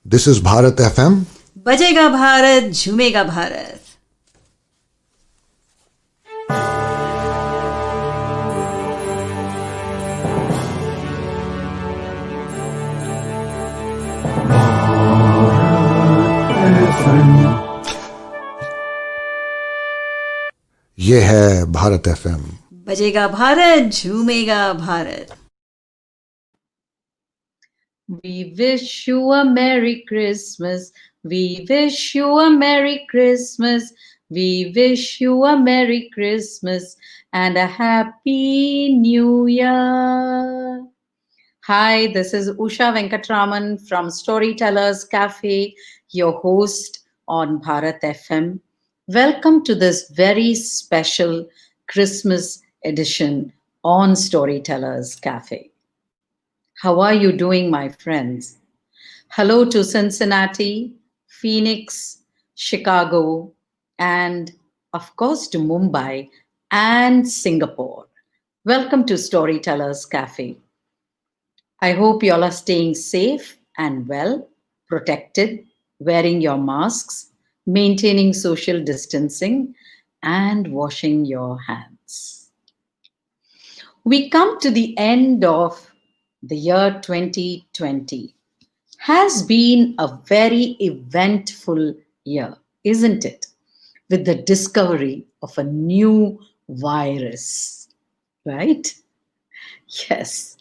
This is Bharat FM. बजेगा भारत, झूमेगा भारत. ये है भारत FM. बजेगा Bharat, झूमेगा Bharat. We wish you a Merry Christmas. We wish you a Merry Christmas. We wish you a Merry Christmas and a Happy New Year. Hi, this is Usha Venkatraman from Storytellers Cafe, your host on Bharat FM. Welcome to this very special Christmas edition on Storytellers Cafe. How are you doing, my friends? Hello to Cincinnati, Phoenix, Chicago, and of course to Mumbai and Singapore. Welcome to Storytellers Cafe. I hope you all are staying safe and well, protected, wearing your masks, maintaining social distancing, and washing your hands. We come to the end of the year 2020. Has been a very eventful year, isn't it? With the discovery of a new virus, right? Yes.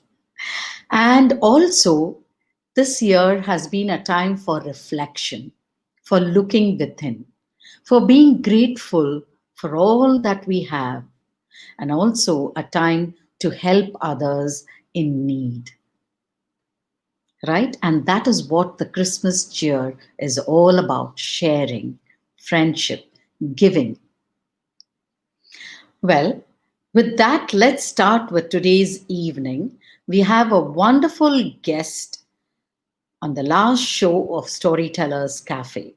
And also, this year has been a time for reflection, for looking within, for being grateful for all that we have, and also a time to help others in need. Right? And that is what the Christmas cheer is all about: sharing, friendship, giving. Well, with that, let's start with today's evening. We have a wonderful guest on the last show of Storytellers Cafe.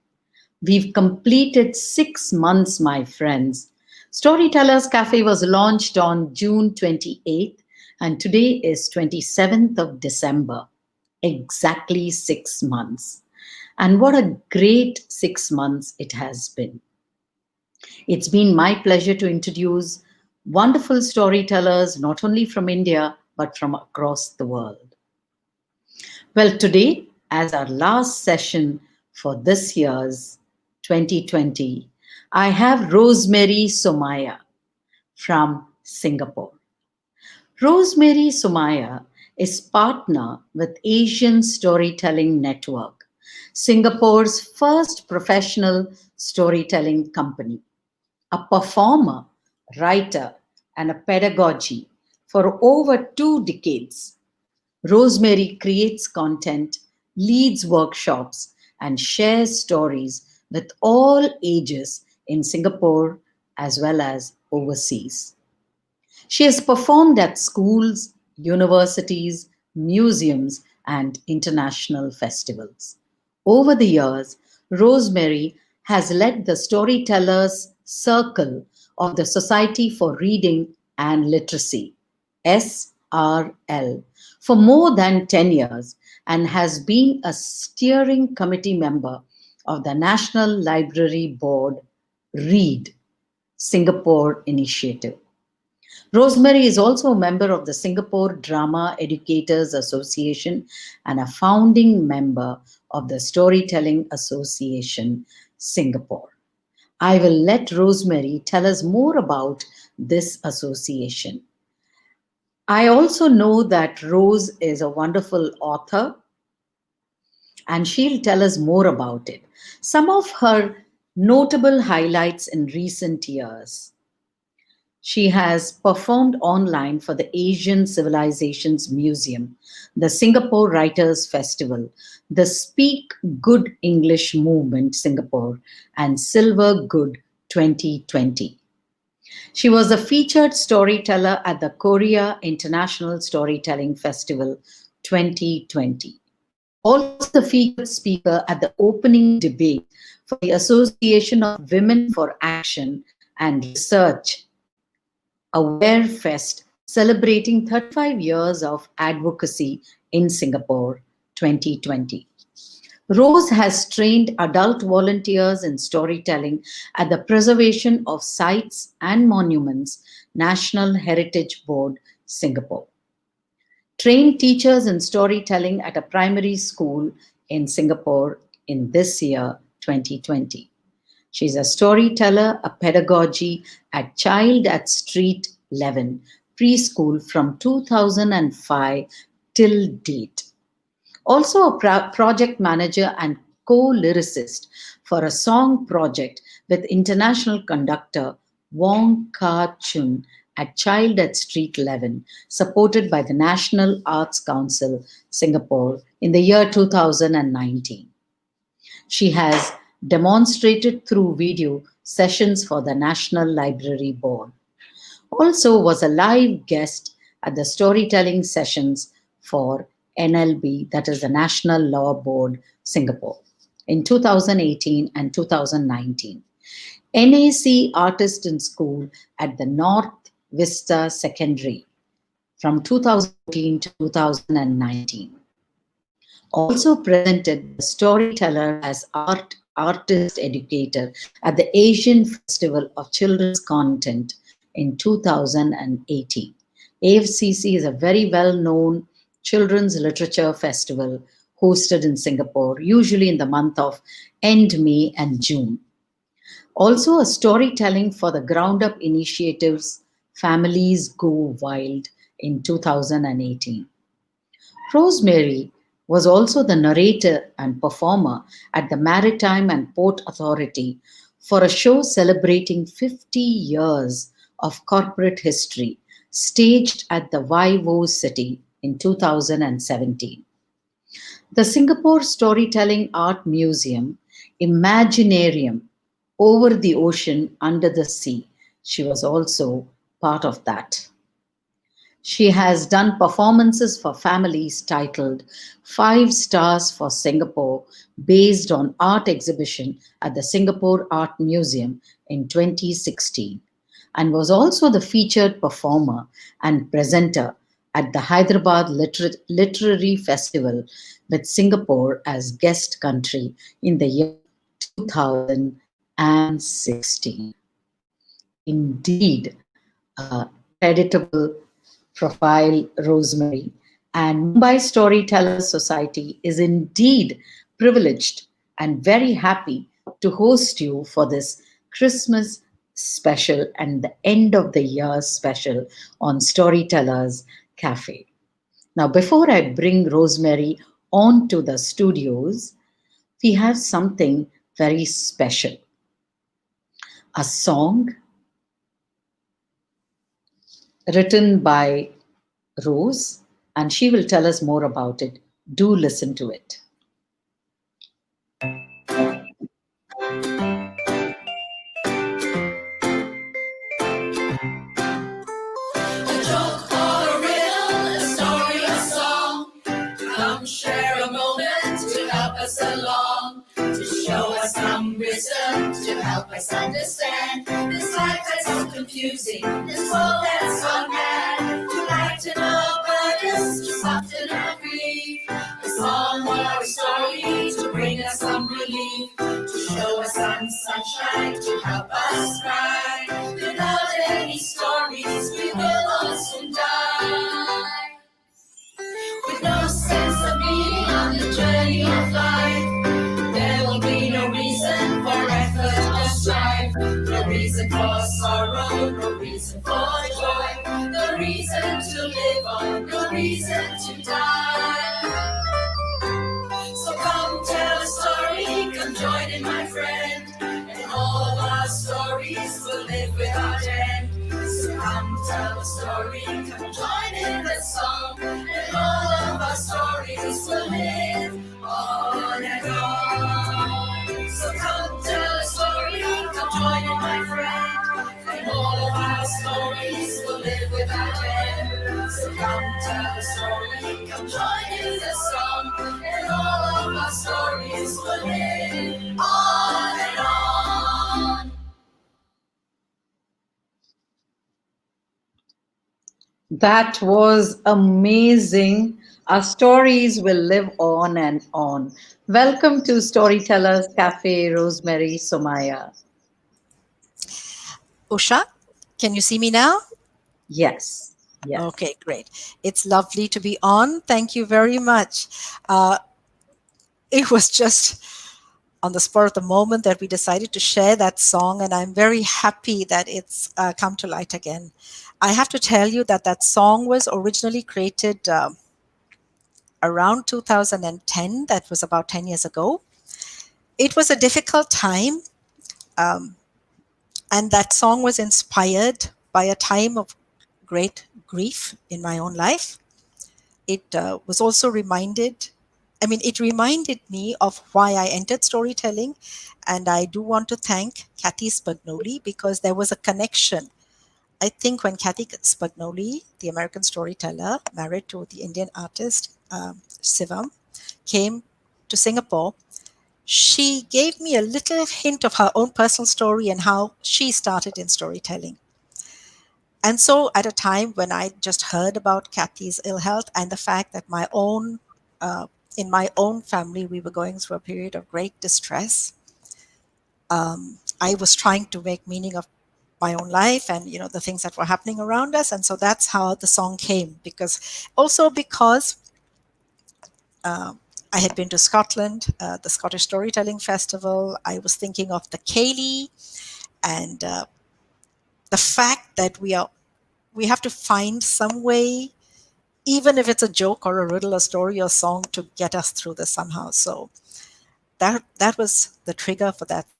We've completed 6 months, my friends. Storytellers Cafe was launched on June 28th, and today is 27th of December. Exactly 6 months. And what a great 6 months it has been. It's been my pleasure to introduce wonderful storytellers, not only from India, but from across the world. Well, today, as our last session for this year's 2020, I have Rosemary Somaya from Singapore. Rosemary Somaya is partner with Asian Storytelling Network, Singapore's first professional storytelling company, a performer, writer, and a pedagogue for over 2 decades. Rosemary creates content, leads workshops, and shares stories with all ages in Singapore as well as overseas. She has performed at schools, universities, museums, and international festivals. Over the years, Rosemary has led the Storytellers Circle of the Society for Reading and Literacy, SRL, for more than 10 years and has been a steering committee member of the National Library Board READ Singapore initiative. Rosemary is also a member of the Singapore Drama Educators Association and a founding member of the Storytelling Association, Singapore. I will let Rosemary tell us more about this association. I also know that Rose is a wonderful author, and she'll tell us more about it. Some of her notable highlights in recent years. She has performed online for the Asian Civilizations Museum, the Singapore Writers Festival, the Speak Good English Movement Singapore, and Silver Good 2020. She was a featured storyteller at the Korea International Storytelling Festival 2020. Also the featured speaker at the opening debate for the Association of Women for Action and Research, Aware Fest, celebrating 35 years of advocacy in Singapore 2020. Rose has trained adult volunteers in storytelling at the Preservation of Sites and Monuments National Heritage Board, Singapore. Trained teachers in storytelling at a primary school in Singapore in this year, 2020. She's a storyteller, a pedagogy at Child at Street 11 preschool from 2005 till date. Also a project manager and co-lyricist for a song project with international conductor Wong Ka-chun at Child at Street 11, supported by the National Arts Council, Singapore, in the year 2019. She has demonstrated through video sessions for the National Library Board. Also was a live guest at the storytelling sessions for NLB, that is the National Law Board, Singapore, in 2018 and 2019. NAC Artist in School at the North Vista Secondary from 2014 to 2019. Also presented the Storyteller as artist educator at the Asian Festival of Children's Content in 2018. AFCC is a very well-known children's literature festival hosted in Singapore, usually in the month of end May and June. Also a storytelling for the Ground Up initiatives Families Go Wild in 2018. Rosemary was also the narrator and performer at the Maritime and Port Authority for a show celebrating 50 years of corporate history, staged at the Vivo City in 2017. The Singapore Storytelling Art Museum, Imaginarium, over the ocean, under the sea. She was also part of that. She has done performances for families titled 5 Stars for Singapore, based on art exhibition at the Singapore Art Museum in 2016, and was also the featured performer and presenter at the Hyderabad Literary Festival with Singapore as guest country in the year 2016. Indeed, a creditable profile, Rosemary, and Mumbai Storytellers Society is indeed privileged and very happy to host you for this Christmas special and the end of the year special on Storytellers Cafe. Now, before I bring Rosemary on to the studios, we have something very special. A song written by Rose, and she will tell us more about it. Do listen to it. A joke or a riddle, a story or song. Come share a moment to help us along, to show us some wisdom, to help us understand this life that's so confusing, this world that's so mad. To lighten our burdens, to soften our grief. A song or a story to bring us some relief, to show us some sunshine, to help us cry. Without any stories, we will all soon die. With no sense of meaning on the journey of life, there will be no reason for effort or strife, no reason for sorrow, no reason for joy, no reason to live on, no reason to die. So come tell a story, come join in, my friend, and all of our stories will live without end. So come tell a story, come join in the song, and all of our stories will live on and on. So come tell a story, come join in, my friend, and all of our stories will live without end. So come tell a story, come join in the song, and all of our stories will live on and on. That was amazing. Our stories will live on and on. Welcome to Storytellers Cafe, Rosemary Somaya. Usha, can you see me now? Yes, yes. Okay, great. It's lovely to be on. Thank you very much. Uh, it was just on the spur of the moment that we decided to share that song, and I'm very happy that it's come to light again. I have to tell you that that song was originally created around 2010. That was about 10 years ago. It was a difficult time, um, and that song was inspired by a time of great grief in my own life. It was also it reminded me of why I entered storytelling. And I do want to thank Kathy Spagnoli because there was a connection. I think when Kathy Spagnoli, the American storyteller, married to the Indian artist Sivam, came to Singapore, she gave me a little hint of her own personal story and how she started in storytelling. And so, at a time when I just heard about Kathy's ill health and the fact that uh, in my own family, we were going through a period of great distress, I was trying to make meaning of my own life and the things that were happening around us. And so that's how the song came. Because uh, I had been to Scotland, the Scottish Storytelling Festival. I was thinking of the Ceilidh and the fact that we have to find some way, even if it's a joke or a riddle, a story or song, to get us through this somehow. So that was the trigger for that song.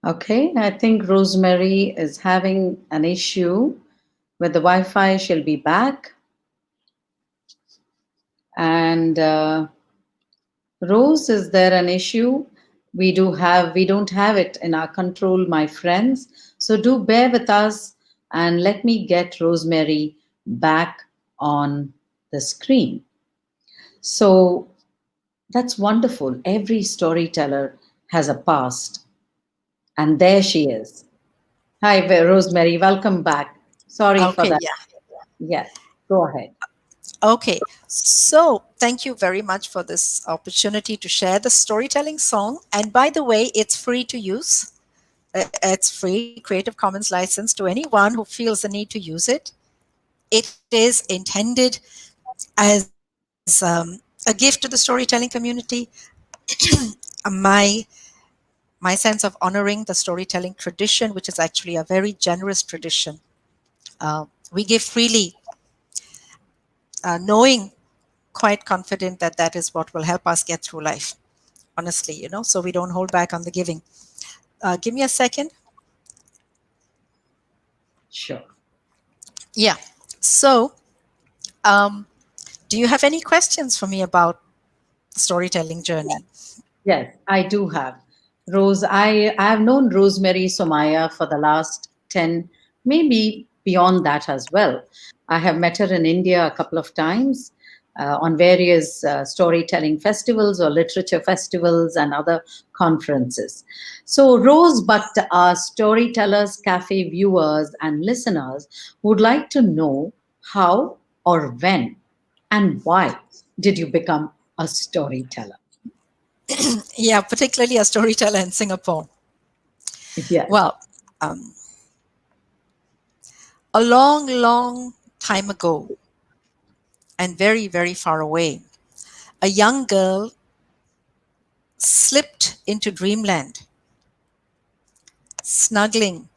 And Okay, I think Rosemary is having an issue with the Wi Fi. She'll be back. And Rose, is there an issue? We don't have it in our control, my friends. So do bear with us and let me get Rosemary back on the screen. So that's wonderful. Every storyteller has a past. And there she is. Hi, Rosemary. Welcome back. Sorry for okay, that. yeah. Yes, go ahead. Okay. So thank you very much for this opportunity to share the storytelling song. And by the way, it's free to use. It's free, Creative Commons license to anyone who feels the need to use it. It is intended as a gift to the storytelling community. my my sense of honoring the storytelling tradition, which is actually a very generous tradition. We give freely, knowing quite confident that that is what will help us get through life, honestly, so we don't hold back on the giving. Give me a second. Sure. Yeah. So, um, do you have any questions for me about the storytelling journey? Yes, I do have. I have known Rosemary Somaiah for the last 10, maybe beyond that as well. I have met her in India a couple of times on various storytelling festivals or literature festivals and other conferences. So, Rose, but our Storytellers Cafe viewers and listeners would like to know how or when and why did you become a storyteller? Yeah, particularly a storyteller in Singapore. Yes. Well, um, a long, long time ago, and very, very far away, a young girl slipped into dreamland, snuggling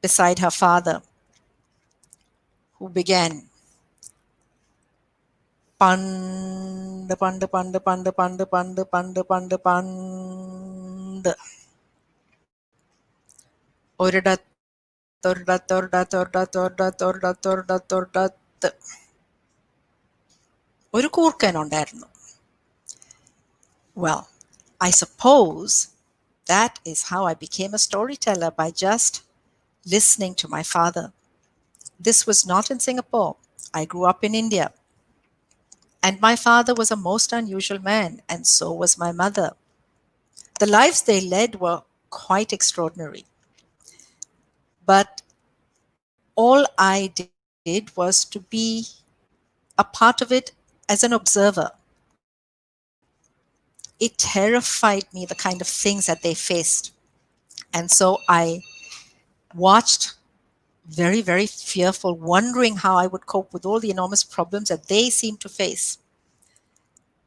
beside her father, who began pand pand pand pand pand pand pand pand pand. ഒരിടത്തൊരിടത്തൊരിടത്തൊരിടത്തൊരിടത്തൊരിടത്തൊരിടത്ത് ഒരു കൂർക്കനുണ്ടായിരുന്നു. Well, I suppose that is how I became a storyteller, by just listening to my father. This was not in Singapore. I grew up in India. And my father was a most unusual man, and so was my mother. The lives they led were quite extraordinary. But all I did was to be a part of it as an observer. It terrified me, the kind of things that they faced. And so I watched, very, very fearful, wondering how I would cope with all the enormous problems that they seemed to face.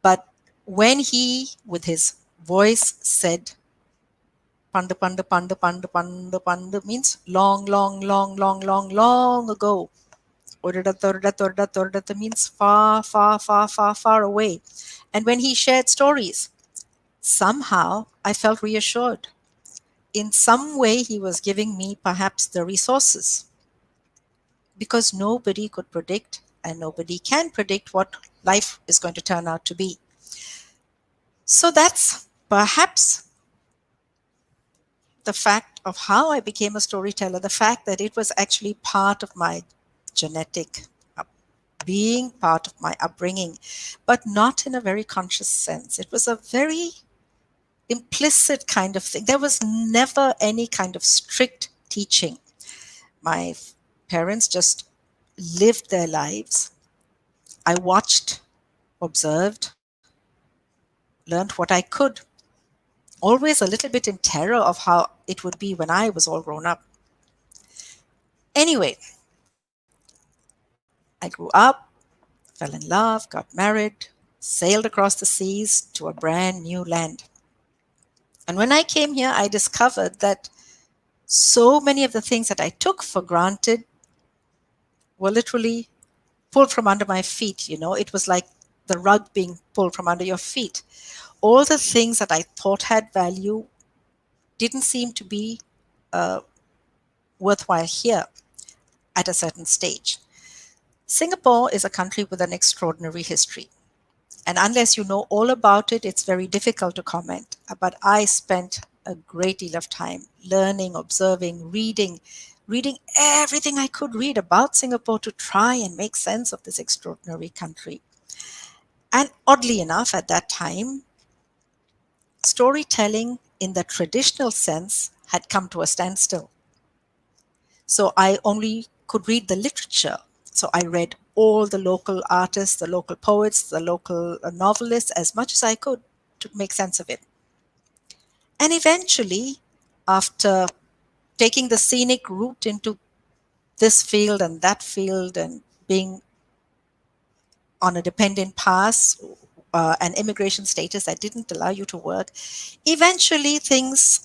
But when he, with his voice, said, Panda, panda, panda, panda, panda, panda, means long, long, long, long, long, long ago. Orada, torda, torda, torda means far, far, far, far, far away. And when he shared stories, somehow I felt reassured. In some way, he was giving me perhaps the resources, because nobody could predict and nobody can predict what life is going to turn out to be. So that's perhaps the fact of how I became a storyteller, the fact that it was actually part of my genetic being, part of my upbringing, but not in a very conscious sense. It was a very implicit kind of thing. There was never any kind of strict teaching. My parents just lived their lives. I watched, observed, learned what I could, always a little bit in terror of how it would be when I was all grown up. Anyway, I grew up, fell in love, got married, sailed across the seas to a brand new land. And when I came here, I discovered that so many of the things that I took for granted were literally pulled from under my feet. It was like the rug being pulled from under your feet. All the things that I thought had value didn't seem to be worthwhile here at a certain stage. Singapore is a country with an extraordinary history. And unless you know all about it, it's very difficult to comment. But I spent a great deal of time learning, observing, reading everything I could read about Singapore to try and make sense of this extraordinary country. And oddly enough, at that time, storytelling in the traditional sense had come to a standstill. So I only could read the literature. So I read all the local artists, the local poets, the local novelists, as much as I could to make sense of it. And eventually, after taking the scenic route into this field and that field and being on a dependent pass, an immigration status that didn't allow you to work, eventually things,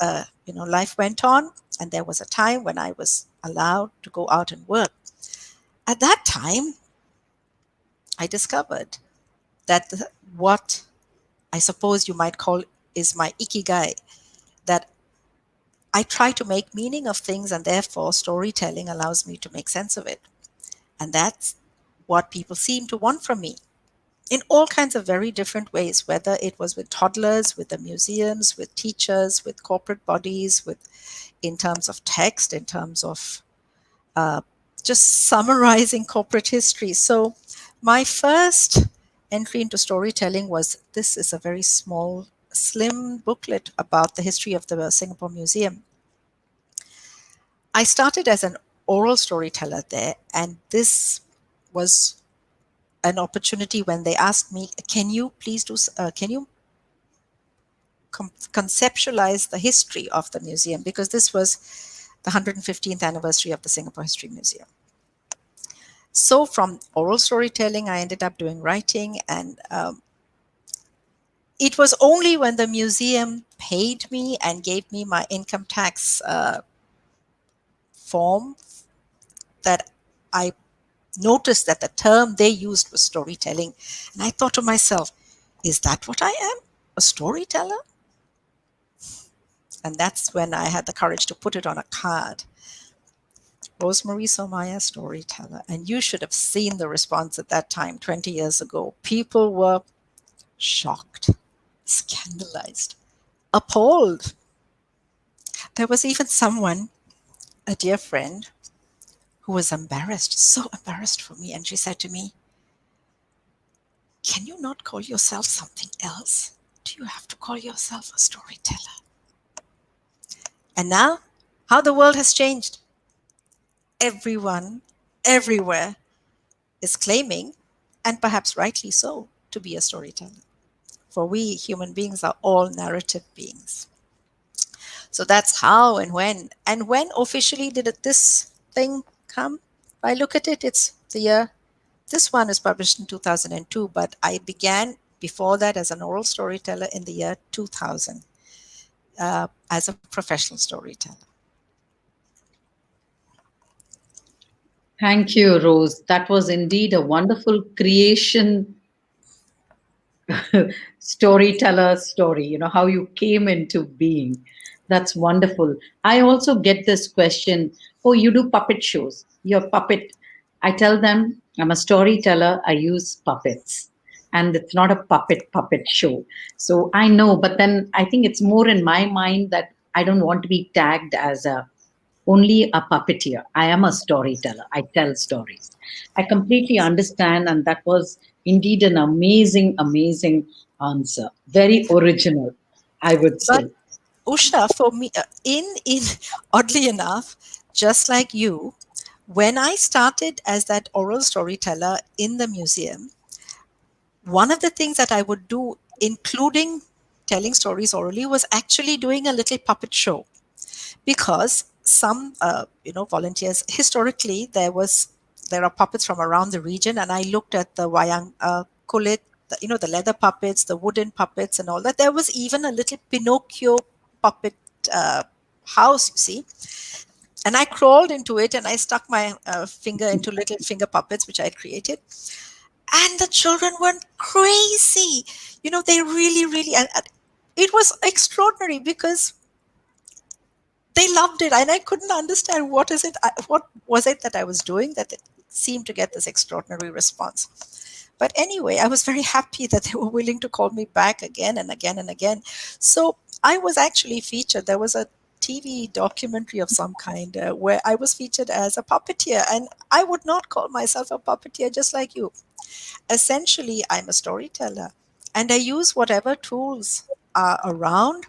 life went on, and there was a time when I was allowed to go out and work. At that time, I discovered that what I suppose you might call is my ikigai, that I try to make meaning of things, and therefore storytelling allows me to make sense of it. And that's what people seem to want from me in all kinds of very different ways, whether it was with toddlers, with the museums, with teachers, with corporate bodies, in terms of text, in terms of just summarizing corporate history. So my first entry into storytelling was, this is a very small, slim booklet about the history of the Singapore Museum. I started as an oral storyteller there, and this was an opportunity when they asked me, can you please conceptualize the history of the museum, because this was the 115th anniversary of the Singapore History Museum. So from oral storytelling, I ended up doing writing, and it was only when the museum paid me and gave me my income tax form that I noticed that the term they used was storytelling. And I thought to myself, is that what I am? A storyteller? And that's when I had the courage to put it on a card. Rosemary Somaya, storyteller. And you should have seen the response at that time, 20 years ago. People were shocked, scandalized, appalled. There was even someone, a dear friend, who was embarrassed, so embarrassed for me. And she said to me, "Can you not call yourself something else? Do you have to call yourself a storyteller?" And now, how the world has changed. Everyone, everywhere, is claiming, and perhaps rightly so, to be a storyteller. For we human beings are all narrative beings. So that's how and when. And when officially did this thing come? I look at it, it's the year. This one is published in 2002, but I began before that as an oral storyteller in the year 2000 as a professional storyteller. Thank you, Rose. That was indeed a wonderful creation storyteller story, how you came into being. That's wonderful. I also get this question, oh, you do puppet shows. You're puppet. I tell them I'm a storyteller. I use puppets. And it's not a puppet show. So I know, but then I think it's more in my mind that I don't want to be tagged as a only a puppeteer. I am a storyteller. I tell stories. I completely understand, and that was indeed an amazing, amazing answer. Very original, I would But say. Usha, for me, in oddly enough, just like you, when I started as that oral storyteller in the museum, one of the things that I would do, including telling stories orally, was actually doing a little puppet show, because some volunteers, historically there are puppets from around the region, and I looked at the wayang kulit, the leather puppets, the wooden puppets, and all that. There was even a little Pinocchio puppet uh, house, you see. And I crawled into it and I stuck my finger into little finger puppets which I had created, and the children went crazy. They really, and it was extraordinary because they loved it, and I couldn't understand what was it that I was doing that it seemed to get this extraordinary response. But anyway, I was very happy that they were willing to call me back again and again and again. So I was actually featured. There was a TV documentary of some kind where I was featured as a puppeteer, and I would not call myself a puppeteer, just like you. Essentially, I'm a storyteller, and I use whatever tools are around,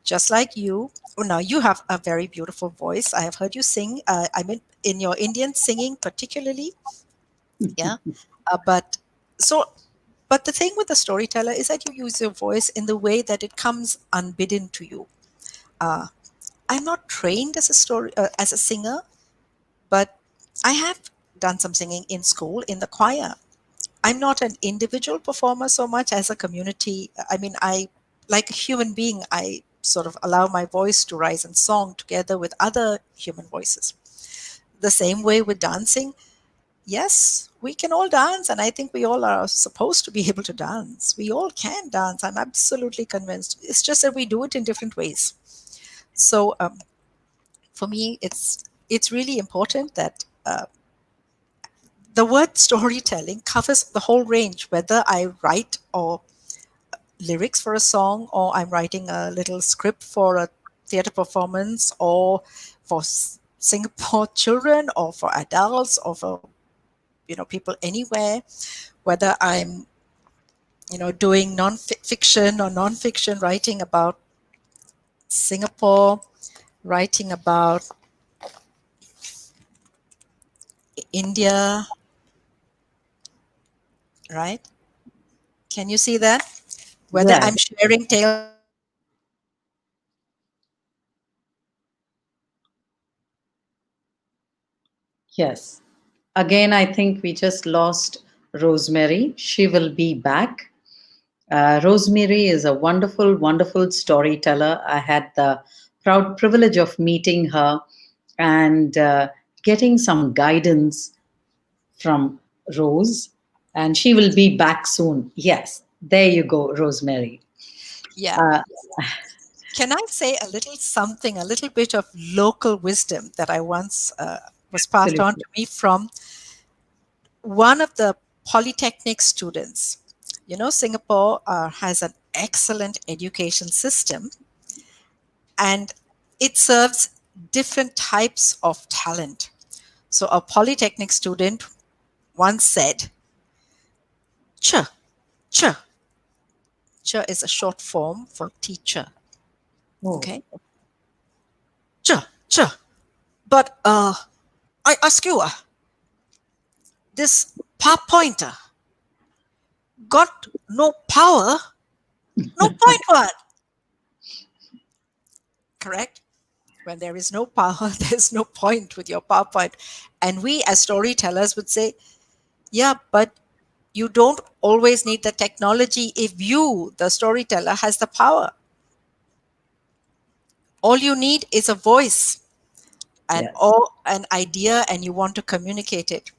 just like you. Oh, now you have a very beautiful voice. I have heard you sing. I mean, in your Indian singing, particularly. Yeah. But so, but the thing with the storyteller is that you use your voice in the way that it comes unbidden to you. Uh, I'm not trained as as a singer, but I have done some singing in school in the choir. I'm not an individual performer so much as a community. I mean, like a human being, I sort of allow my voice to rise in song together with other human voices. The same way with dancing. Yes, we can all dance, and I think we all are supposed to be able to dance. We all can dance. I'm absolutely convinced. It's just that we do it in different ways. So for me, it's really important that the word storytelling covers the whole range, whether I write or lyrics for a song, or I'm writing a little script for a theater performance, or for Singapore children, or for adults, or for people anywhere. Whether I'm doing non-fiction or non-fiction, writing about Singapore, writing about India, right? Can you see that? Whether Yes, I'm sharing tales of yes. Again, I think we just lost Rosemary. She will be back. Rosemary is a wonderful, wonderful storyteller. I had the proud privilege of meeting her and getting some guidance from Rose, and she will be back soon. Yes, there you go, Rosemary. yeah. Uh, Can I say a little something, a little bit of local wisdom that I once was passed on Absolutely. to me from one of the polytechnic students? Singapore has an excellent education system, and it serves different types of talent. So a polytechnic student once said, ch, ch. Ch is a short form for teacher. Oh, Okay. Ch, ch. But I ask you, this pop pointer got no power, no point what? Correct? When there is no power, there's no point with your PowerPoint. And we as storytellers would say, yeah, but you don't always need the technology if you, the storyteller, has the power. All you need is a voice and yes. or an idea, and you want to communicate it.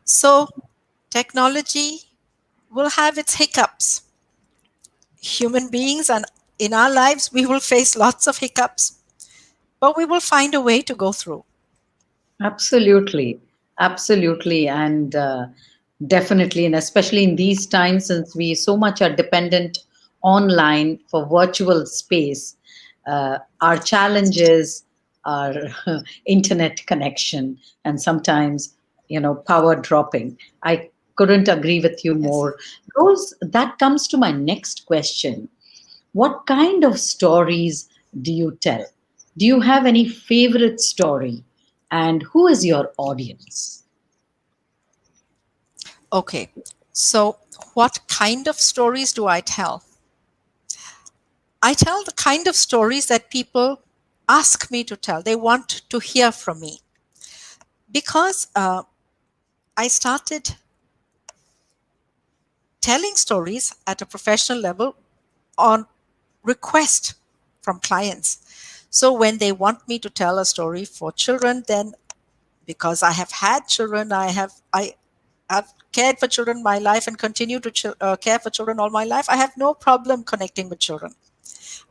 So technology will have its hiccups. Human beings, and in our lives, we will face lots of hiccups, but we will find a way to go through. Absolutely, absolutely, and definitely, and especially in these times, since we so much are dependent online for virtual space, our challenges are internet connection and sometimes, power dropping. I couldn't agree with you Yes. more. Rose, that comes to my next question. What kind of stories do you tell? Do you have any favorite story? And who is your audience? Okay. So, what kind of stories do I tell? I tell the kind of stories that people ask me to tell. They want to hear from me because I started telling stories at a professional level on request from clients. So when they want me to tell a story for children, then because I have had children, I have cared for children my life and continue to care for children all my life. I have no problem connecting with children.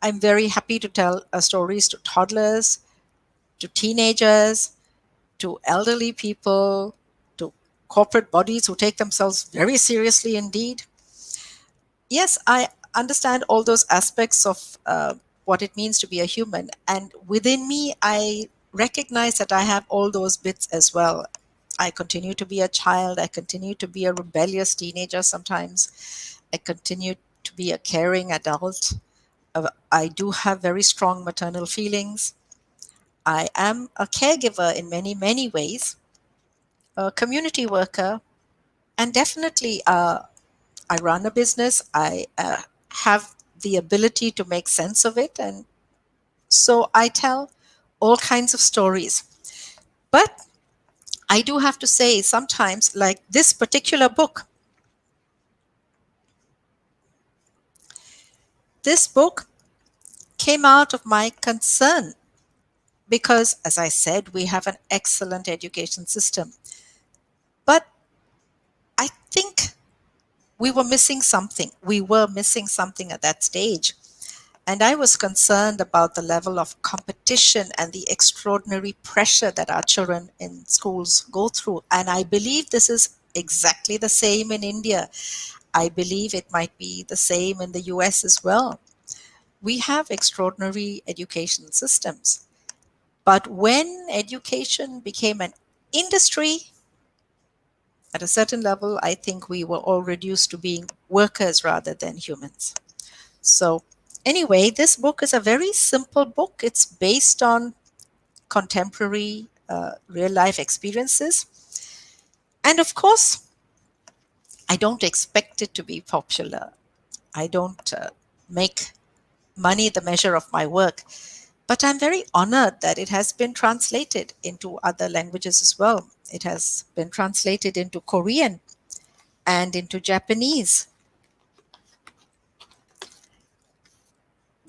I'm very happy to tell stories to toddlers, to teenagers, to elderly people, to corporate bodies who take themselves very seriously indeed. Yes, I understand all those aspects of what it means to be a human. And within me, I recognize that I have all those bits as well. I continue to be a child. I continue to be a rebellious teenager sometimes. I continue to be a caring adult. I do have very strong maternal feelings. I am a caregiver in many, many ways, a community worker, and definitely I run a business. I have the ability to make sense of it. And so I tell all kinds of stories. But I do have to say, sometimes, like this particular book, this book came out of my concern because, as I said, we have an excellent education system. But I think we were missing something. We were missing something at that stage. And I was concerned about the level of competition and the extraordinary pressure that our children in schools go through. And I believe this is exactly the same in India. I believe it might be the same in the US as well. We have extraordinary education systems. But when education became an industry, at a certain level, I think we were all reduced to being workers rather than humans. So, anyway, this book is a very simple book. It's based on contemporary real life experiences. And of course, I don't expect it to be popular. I don't make money the measure of my work. But I'm very honored that it has been translated into other languages as well. It has been translated into Korean and into Japanese.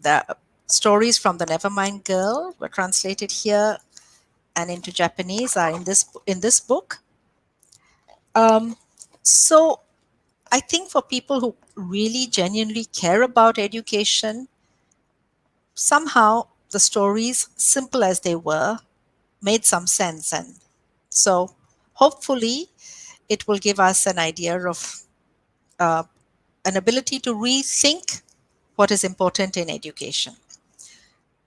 The stories from the Nevermind Girl were translated here and into Japanese are in this book. Um, so I think for people who really genuinely care about education, somehow the stories, simple as they were, made some sense, and so hopefully it will give us an idea of uh, an ability to rethink what is important in education.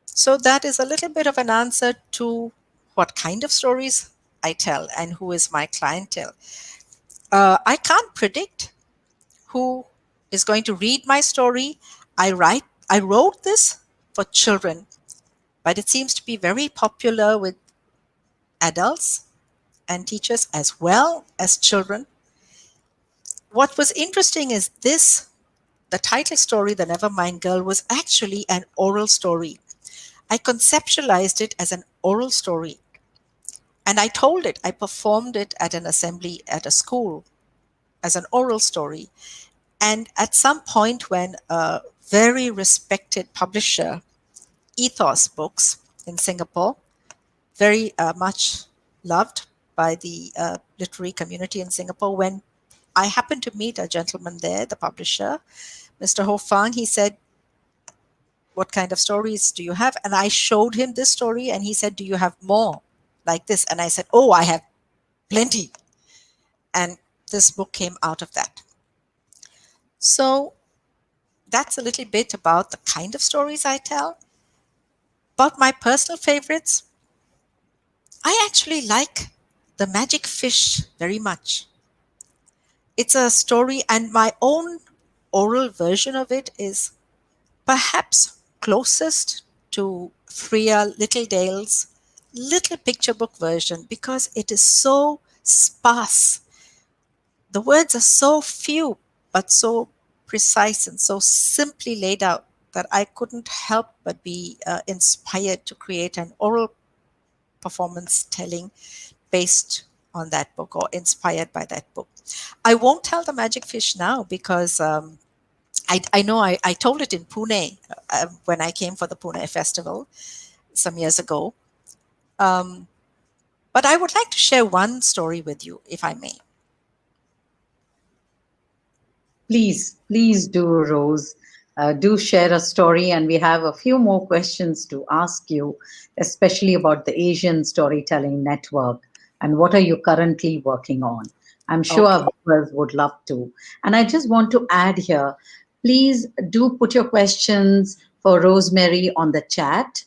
So that is a little bit of an answer to what kind of stories I tell and who is my clientele. I can't predict who is going to read my story. I wrote this for children, but it seems to be very popular with adults and teachers as well as children. What was interesting is this the title story, The Nevermind Girl, was actually an oral story. I conceptualized it as an oral story and I performed it at an assembly at a school as an oral story. And at some point, when a very respected publisher, Ethos Books in Singapore, very much loved by the literary community in Singapore, when I happened to meet a gentleman there, the publisher, Mr. Ho Fang, he said, "What kind of stories do you have?" And I showed him this story, and he said, "Do you have more like this?" And I said, "Oh, I have plenty." And this book came out of that. So that's a little bit about the kind of stories I tell. About my personal favorites, I actually like The Magic Fish very much. It's a story, and my own oral version of it is perhaps closest to Freya Littledale's little picture book version because it is so sparse. The words are so few, but so precise and so simply laid out that I couldn't help but be inspired to create an oral performance telling based on that book or inspired by that book. I won't tell the magic fish now because I know I told it in Pune when I came for the Pune festival some years ago. Um, but I would like to share one story with you, if I may. Please do, Rose. Do share a story, and we have a few more questions to ask you, especially about the Asian Storytelling Network and what are you currently working on. I'm sure Okay, our viewers would love to. And I just want to add here, please do put your questions for Rosemary on the chat,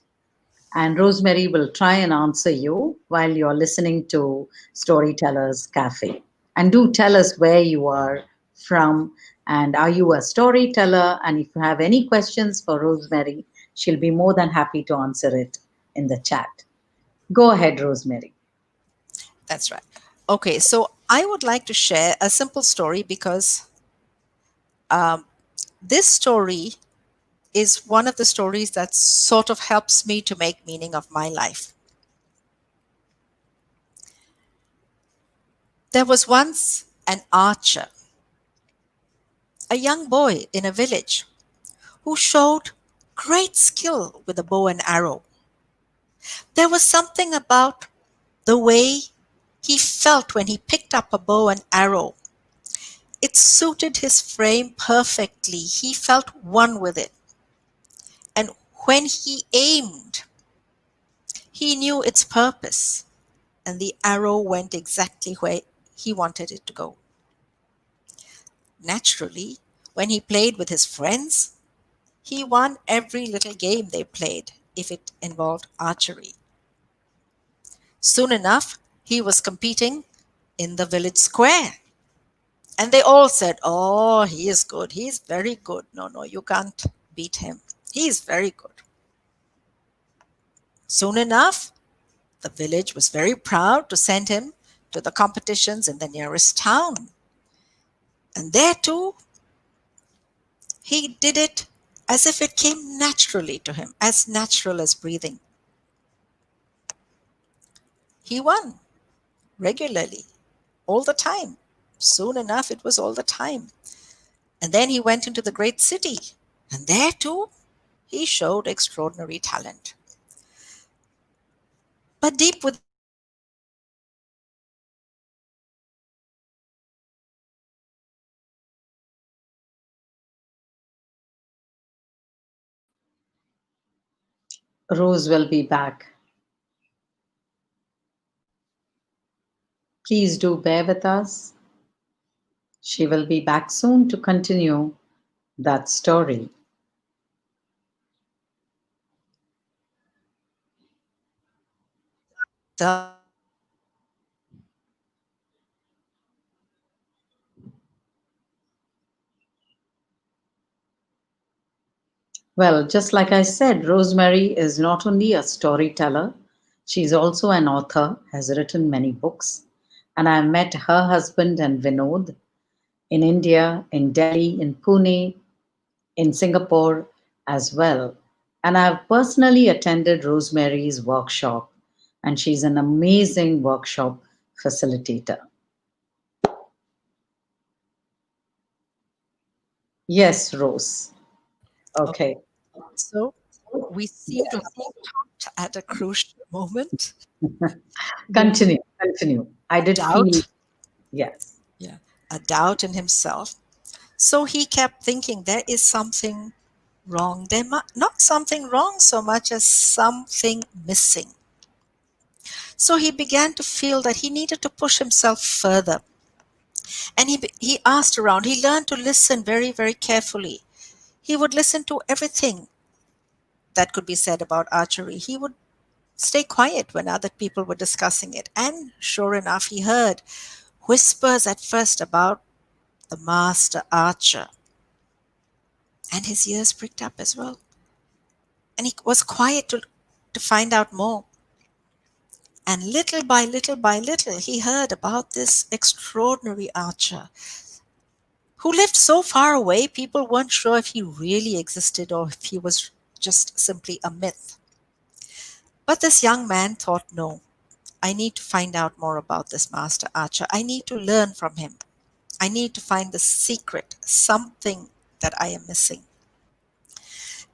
and Rosemary will try and answer you while you're listening to Storytellers Cafe. And do tell us where you are from and are you a storyteller? And if you have any questions for Rosemary, she'll be more than happy to answer it in the chat. Go ahead, Rosemary. that's right. Okay, so I would like to share a simple story because um, this story is one of the stories that sort of helps me to make meaning of my life. There was once an archer, a young boy in a village, who showed great skill with a bow and arrow. There was something about the way he felt when he picked up a bow and arrow. It suited his frame perfectly. He felt one with it. And when he aimed, he knew its purpose, and the arrow went exactly where he wanted it to go. Naturally, when he played with his friends, he won every little game they played if it involved archery. Soon enough, he was competing in the village square. And they all said, "Oh, he is good. He's very good. No, no, you can't beat him. He's very good." Soon enough, the village was very proud to send him to the competitions in the nearest town. And there too, he did it as if it came naturally to him, as natural as breathing. He won regularly, all the time. Soon enough, it was all the time. And then he went into the great city, and there too, he showed extraordinary talent. But deep within him, he knew that he was not good enough. Rose will be back. Please do bear with us. She will be back soon to continue that story. The Well, just like I said, Rosemary is not only a storyteller, she's also an author, has written many books. And I met her husband and Vinod in India, in Delhi, in Pune, in Singapore as well. And I've personally attended Rosemary's workshop, and she's an amazing workshop facilitator. Yes, Rose. Okay. Okay. So we seem to have stopped at a crucial moment. Vinod, Continue, continue. I did feel, doubt, yes. yeah, a doubt in himself. So he kept thinking there is something wrong. Not something wrong so much as something missing. So he began to feel that he needed to push himself further. And he asked around. He learned to listen very, very carefully. He would listen to everything that could be said about archery. He would stay quiet when other people were discussing it. And sure enough, he heard whispers at first about the master archer. And his ears pricked up as well. And he was quiet to find out more. And little by little by little, he heard about this extraordinary archer who lived so far away, people weren't sure if he really existed or if he was just simply a myth. But this young man thought, no, I need to find out more about this master archer. I need to learn from him. I need to find the secret, something that I am missing.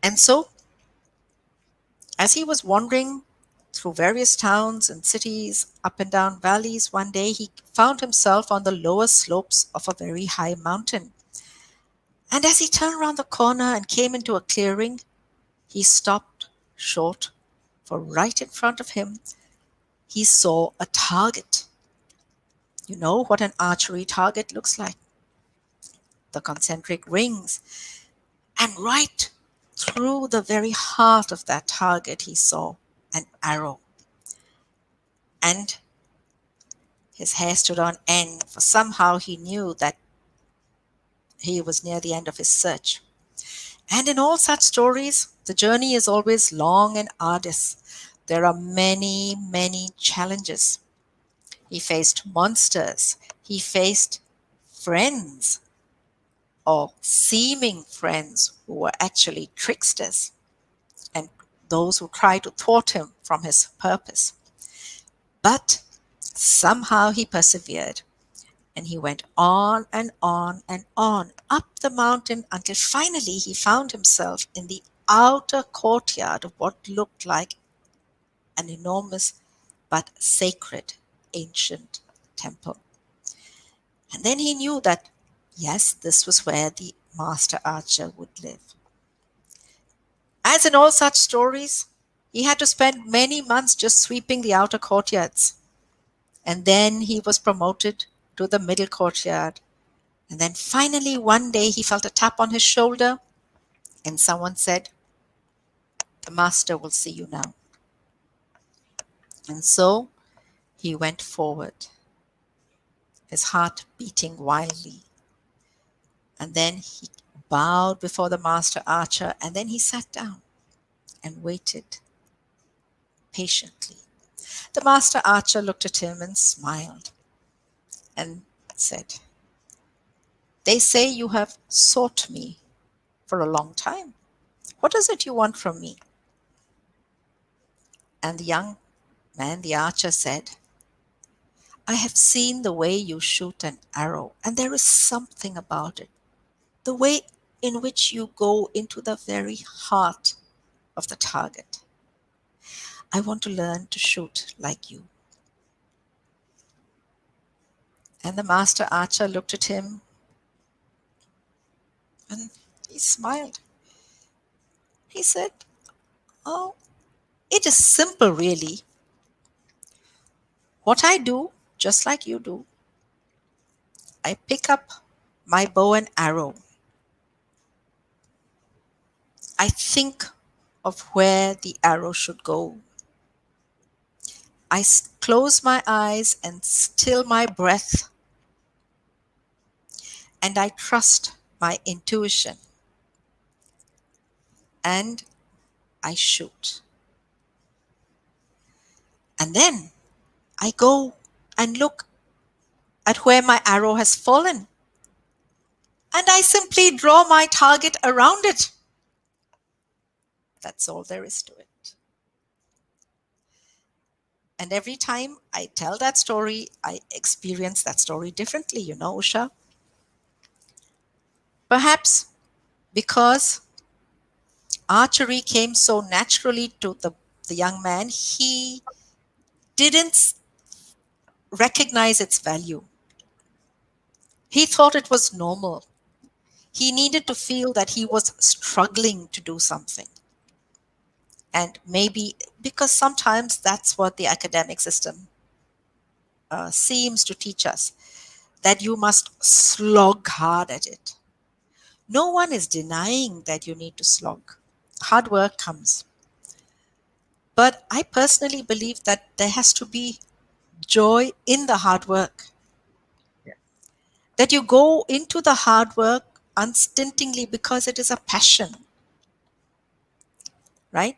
And so, as he was wandering through various towns and cities, up and down valleys, one day he found himself on the lower slopes of a very high mountain. And as he turned around the corner and came into a clearing, he stopped short, for right in front of him he saw a target. You know what an archery target looks like, the concentric rings. And right through the very heart of that target, he saw an arrow. And his hair stood on end, for somehow he knew that he was near the end of his search. And in all such stories, the journey is always long and arduous. There are many, many challenges. He faced monsters. He faced friends, or seeming friends who were actually tricksters, and those who tried to thwart him from his purpose. But somehow he persevered, and he went on and on and on up the mountain until finally he found himself in the outer courtyard of what looked like an enormous but sacred ancient temple. And then he knew that, yes, this was where the master archer would live. As in all such stories, he had to spend many months just sweeping the outer courtyards. And then he was promoted to the middle courtyard. And then finally, one day, he felt a tap on his shoulder, and someone said, "The master will see you now." And so he went forward, his heart beating wildly. And then he bowed before the master archer, and then he sat down and waited patiently. The master archer looked at him and smiled and said, "They say you have sought me for a long time. What is it you want from me?" And the young man, the archer, said, "I have seen the way you shoot an arrow, and there is something about it. The way in which you go into the very heart of the target. I want to learn to shoot like you." And the master archer looked at him and he smiled. He said, "Oh, it is simple, really. What I do, just like you do, I pick up my bow and arrow. I think of where the arrow should go. I close my eyes and still my breath, and I trust my intuition. and I shoot. And then I go and look at where my arrow has fallen, and I simply draw my target around it. That's all there is to it. And every time I tell that story, I experience that story differently, Usha. Perhaps because archery came so naturally to the young man, he didn't recognize its value. He thought it was normal. He needed to feel that he was struggling to do something. And maybe because sometimes that's what the academic system seems to teach us, that you must slog hard at it. No one is denying that you need to slog. Hard work comes. But I personally believe that there has to be joy in the hard work. That you go into the hard work unstintingly because it is a passion. Right?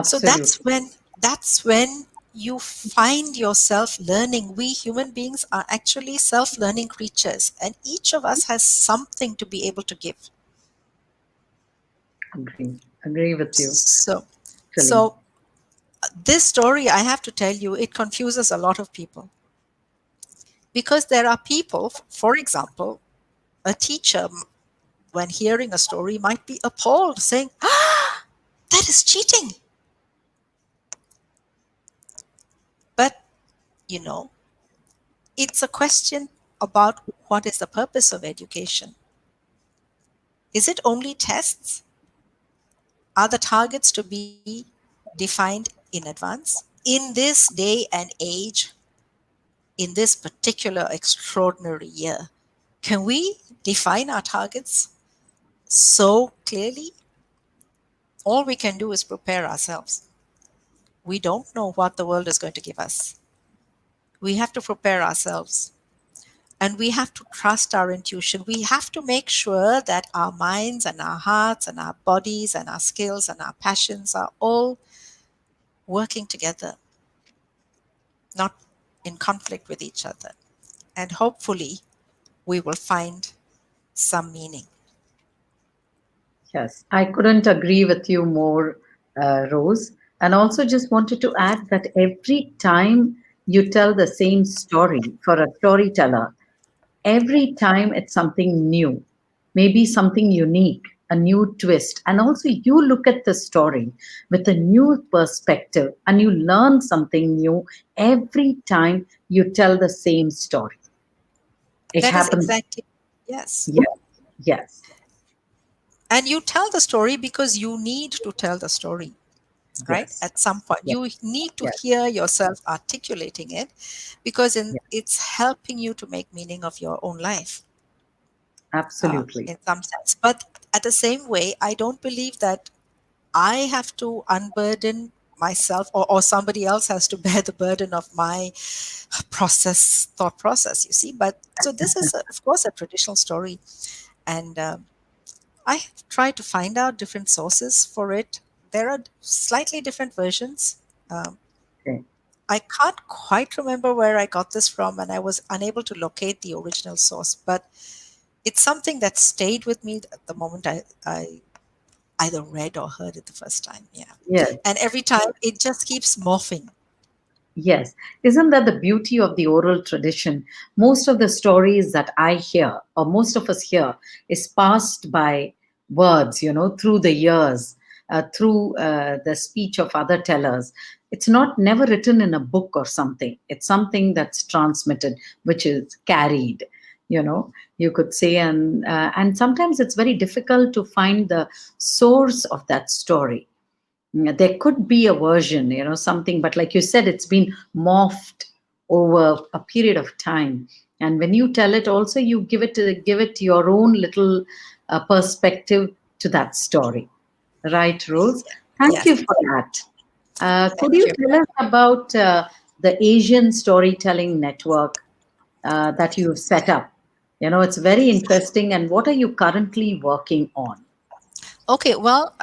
So Absolutely. that's when you find yourself learning. We human beings are actually self-learning creatures, and each of us has something to be able to give. Agree with you, So, actually. so this story, I have to tell you, it confuses a lot of people because there are people, for example, a teacher, when hearing a story, might be appalled, saying, "Ah, that is cheating." But you know, it's a question about what is the purpose of education. Is it only tests? Are the targets to be defined in advance? In this day and age, in this particular extraordinary year, can we define our targets so clearly? All we can do is prepare ourselves. We don't know what the world is going to give us. We have to prepare ourselves. And we have to trust our intuition. We have to make sure that our minds and our hearts and our bodies and our skills and our passions are all working together, not in conflict with each other. And hopefully, we will find some meaning. Yes, I couldn't agree with you more, Rose. And also, just wanted to add that every time you tell the same story for a storyteller, every time it's something new, maybe something unique, a new twist. And also, you look at the story with a new perspective and you learn something new every time you tell the same story. It That is happens. exactly, yes. Yes, yes, And you tell the story because you need to tell the story, right? yes, At some point, yes, you need to yes, hear yourself articulating it because yes, it's helping you to make meaning of your own life. absolutely. In some sense. But at the same way, I don't believe that I have to unburden myself or somebody else has to bear the burden of my thought process, you see. But so this is, of course, a traditional story. And I have tried to find out different sources for it. There are slightly different versions. Um, Okay. I can't quite remember where I got this from, and I was unable to locate the original source. But it's something that stayed with me at the moment I either read or heard it the first time. Yeah. Yes. And every time it just keeps morphing. Yes. Isn't that the beauty of the oral tradition? Most of the stories that I hear, or most of us hear, is passed by words, through the years, through the speech of other tellers. It's not never written in a book or something. It's something that's transmitted, which is carried, you could say. And sometimes it's very difficult to find the source of that story. There could be a version, something, but like you said, it's been morphed over a period of time. And when you tell it, also you give it your own little perspective to that story, right, Rose? Thank Yes. you for that. Could Thank you you. tell us about the Asian Storytelling Network that you've set up? It's very interesting. And what are you currently working on? Okay, well,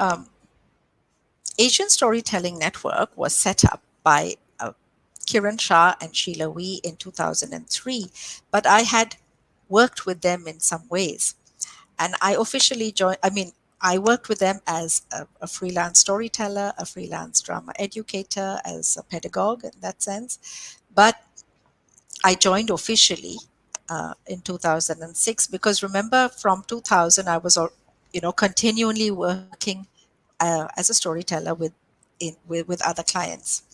Asian Storytelling Network was set up by Kiran Shah and Sheila Wee in 2003, but I had worked with them in some ways. And I officially joined, I mean, I worked with them as a freelance storyteller, a freelance drama educator, as a pedagogue in that sense. But I joined officially in 2006 because remember from 2000 I was, continually working as a storyteller with other clients.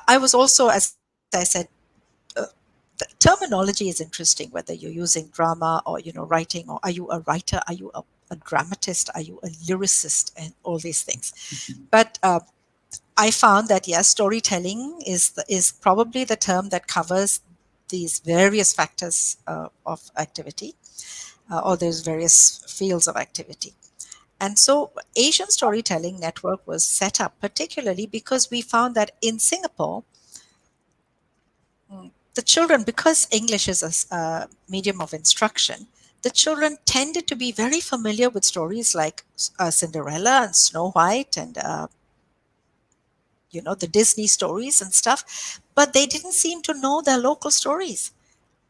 I was also, as I said, the terminology is interesting whether you're using drama or writing, or are you a writer, are you a dramatist, are you a lyricist, and all these things. But I found that yes, storytelling is probably the term that covers these various factors of activity, or those various fields of activity. And so Asian Storytelling Network was set up particularly because we found that in Singapore, the children, because English is a medium of instruction, the children tended to be very familiar with stories like Cinderella and Snow White and the Disney stories and stuff, but they didn't seem to know their local stories.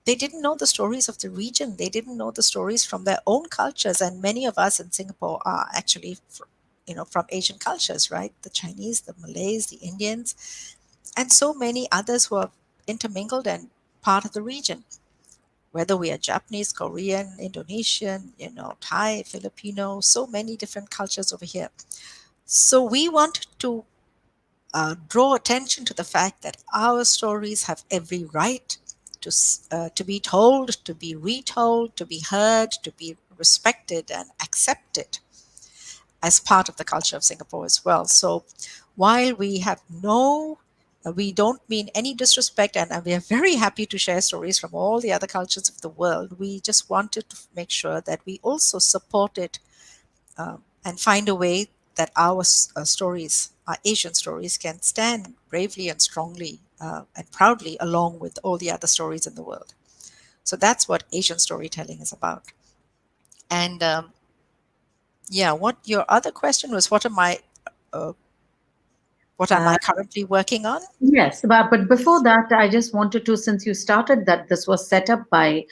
They didn't know the stories of the region. They didn't know the stories from their own cultures. And many of us in Singapore are actually, from Asian cultures, right? The Chinese, the Malays, the Indians, and so many others who are intermingled and part of the region. Whether we are Japanese, Korean, Indonesian, Thai, Filipino, so many different cultures over here. So we want to draw attention to the fact that our stories have every right to be told, to be retold, to be heard, to be respected and accepted as part of the culture of Singapore as well. So while we don't mean any disrespect, and we are very happy to share stories from all the other cultures of the world. We just wanted to make sure that we also support it and find a way that our stories, our Asian stories, can stand bravely and strongly and proudly along with all the other stories in the world. So that's what Asian storytelling is about. And yeah, what your other question was, uh, what am Uh, I currently working on? yes, but before that, I just wanted to, since you started that this was set up by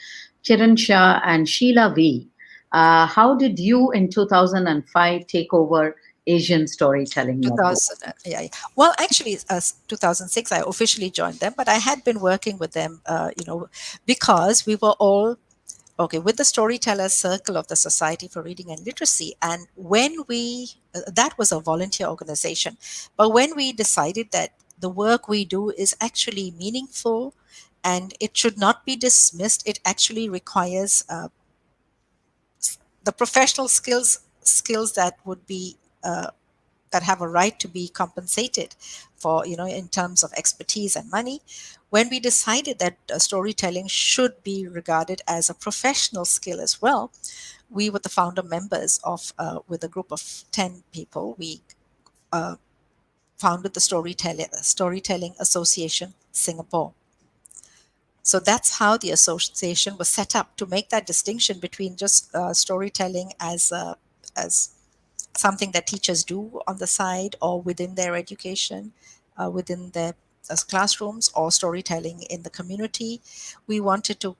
Kiran Shah and Sheila V. How did you in 2005 take over Asian Storytelling Network? 2000, yeah, yeah. Well, actually, 2006, I officially joined them, but I had been working with them, because we were all okay with the Storytellers Circle of the Society for Reading and Literacy. And when that was a volunteer organization, but when we decided that the work we do is actually meaningful and it should not be dismissed, it actually requires the professional skills that would be that have a right to be compensated for, in terms of expertise and money. When we decided that storytelling should be regarded as a professional skill as well, we were the founder members of, with a group of 10 people, we uh, founded the Storytelling Association Singapore. So that's how the association was set up, to make that distinction between just storytelling as something that teachers do on the side or within their education, within their classrooms, or storytelling in the community. We wanted to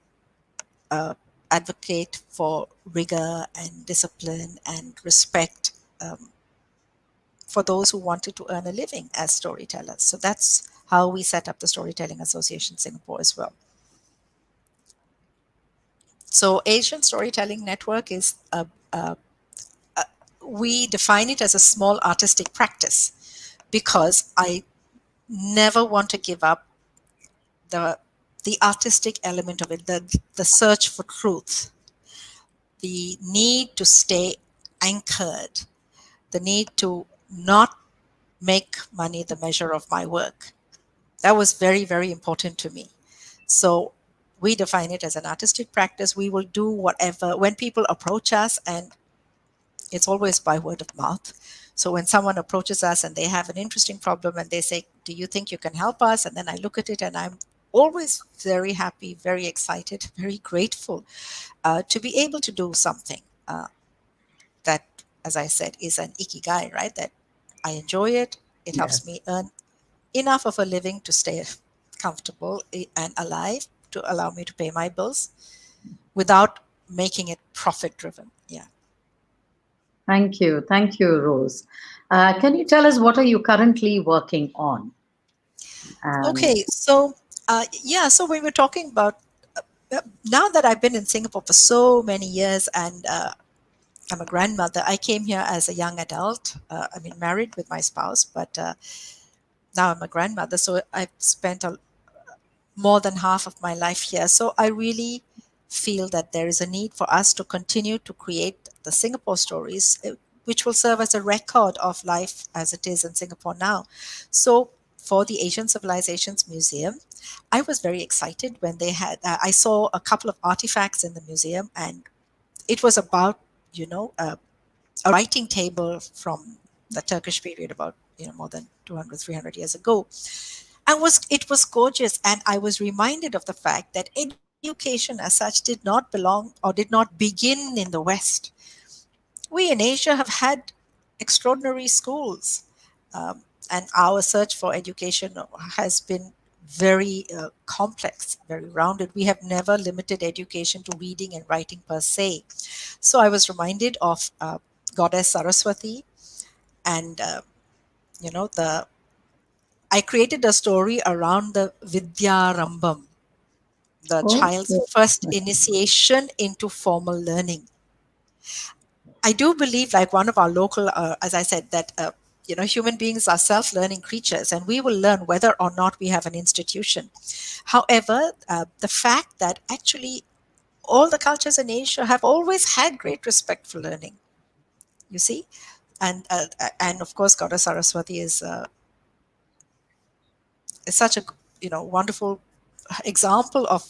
uh, advocate for rigor and discipline and respect for those who wanted to earn a living as storytellers. So that's how we set up the Storytelling Association Singapore as well. So Asian Storytelling Network is we define it as a small artistic practice because I never want to give up the artistic element of it, the search for truth, the need to stay anchored, the need to not make money the measure of my work. That was very, very important to me. So we define it as an artistic practice. We will do whatever when people approach us, and it's always by word of mouth. So when someone approaches us and they have an interesting problem and they say, "Do you think you can help us?" And then I look at it and I'm always very happy, very excited, very grateful to be able to do something that as I said, is an ikigai, right? That I enjoy it. It helps Yes. me earn enough of a living to stay comfortable and alive to allow me to pay my bills without making it profit driven. Yeah. Thank you. Thank you, Rose. Can you tell us what are you currently working on? And Okay. So, yeah. So when we're talking about now that I've been in Singapore for so many years and I'm a grandmother, I came here as a young adult. I mean, married with my spouse, but now I'm a grandmother. So I've spent more than half of my life here. So I really feel that there is a need for us to continue to create the Singapore stories, which will serve as a record of life as it is in Singapore now. So for the Asian Civilizations Museum, I was very excited when they had, I saw a couple of artifacts in the museum, and it was about, you know, a writing table from the Turkish period about, more than 200, 300 years ago, and it was gorgeous. And I was reminded of the fact that education as such did not belong or did not begin in the West. We in Asia have had extraordinary schools, and our search for education has been very complex, very rounded. We have never limited education to reading and writing per se. So I was reminded of Goddess Saraswati, and the I created a story around the Vidya Rambam, the oh, child's first initiation into formal learning. I do believe, like one of our local, as I said, that human beings are self-learning creatures, and we will learn whether or not we have an institution. However, the fact that actually all the cultures in Asia have always had great respect for learning. You see, and of course, Goddess Saraswati is such a wonderful example of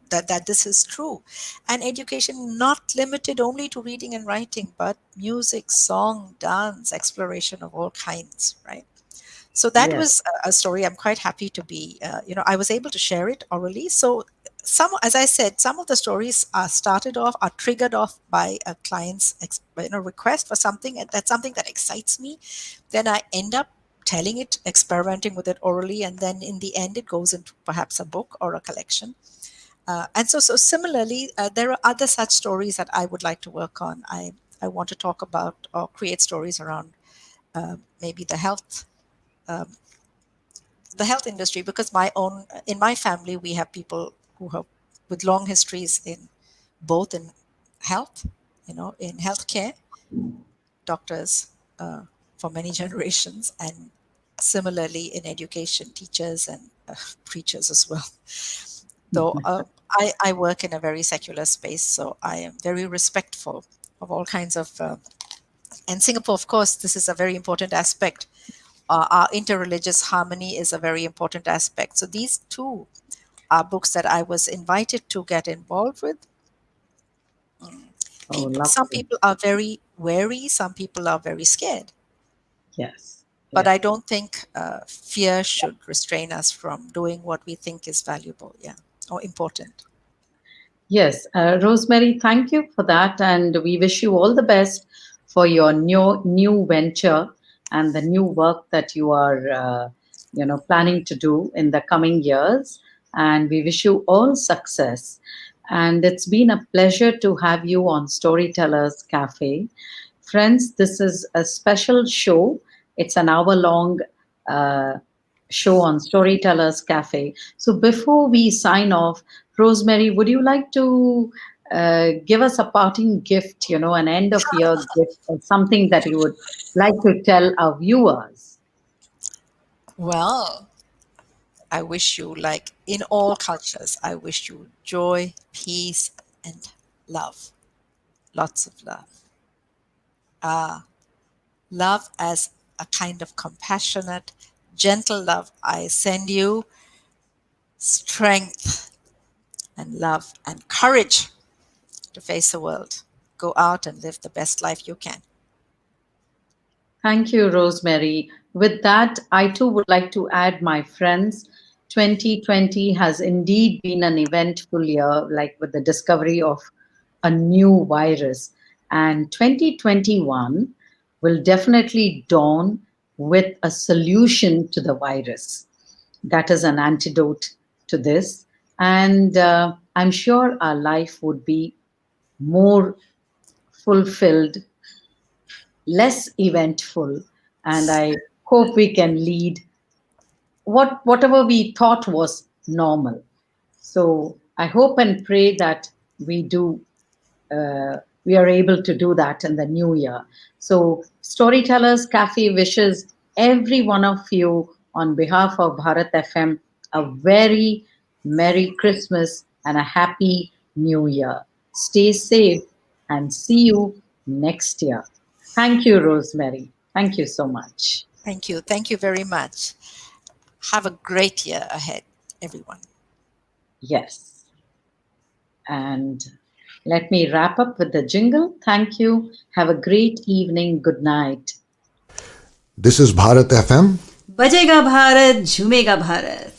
that this is true. And education not limited only to reading and writing, but music, song, dance, exploration of all kinds, right? So that yes. was a story. I'm quite happy to be I was able to share it orally. So some, as I said, some of the stories are triggered off by a client's request for something, and that's something that excites me. Then I end up telling it, experimenting with it orally, and then in the end it goes into perhaps a book or a collection. And so similarly, there are other such stories that I would like to work on. I want to talk about or create stories around maybe um, the health industry, because in my family we have people who have with long histories in both in health, in healthcare, doctors for many generations, and similarly in education, teachers and preachers as well. Though I work in a very secular space, so I am very respectful of all kinds of. And Singapore, of course, this is a very important aspect. Our interreligious harmony is a very important aspect. So these two are books that I was invited to get involved with. Oh, Some lovely. people are very wary, some people are very scared. Yes. But Yes. I don't think fear should restrain us from doing what we think is valuable, yeah, or important. Yes, Rosemary, thank you for that, and we wish you all the best for your new venture and the new work that you are, planning to do in the coming years. And we wish you all success. And it's been a pleasure to have you on Storytellers Cafe. Friends, this is a special show. It's an hour long uh, show on Storytellers Cafe. So before we sign off, Rosemary, would you like to give us a parting gift, an end of year gift, or something that you would like to tell our viewers? Well, I wish you, like in all cultures, I wish you joy, peace, and love. Lots of love. Love as a kind of compassionate, gentle love. I send you strength and love and courage to face the world. Go out and live the best life you can. Thank you, Rosemary. With that, I too would like to add, my friends, 2020 has indeed been an eventful year, like with the discovery of a new virus. And 2021 will definitely dawn with a solution to the virus. That is an antidote to this. And I'm sure our life would be more fulfilled, less eventful, and I hope we can lead whatever we thought was normal. So I hope and pray that we do we are able to do that in the new year. So Storytellers Cafe wishes every one of you on behalf of Bharat FM a very Merry Christmas and a Happy New Year. Stay safe and see you next year. Thank you, Rosemary. Thank you so much. Thank you. Thank you very much. Have a great year ahead, everyone. Yes. And let me wrap up with the jingle. Thank you. Have a great evening. Good night. This is Bharat FM. बजेगा भारत झूमेगा भारत.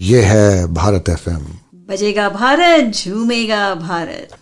ये है Bharat FM. बजेगा भारत झूमेगा भारत.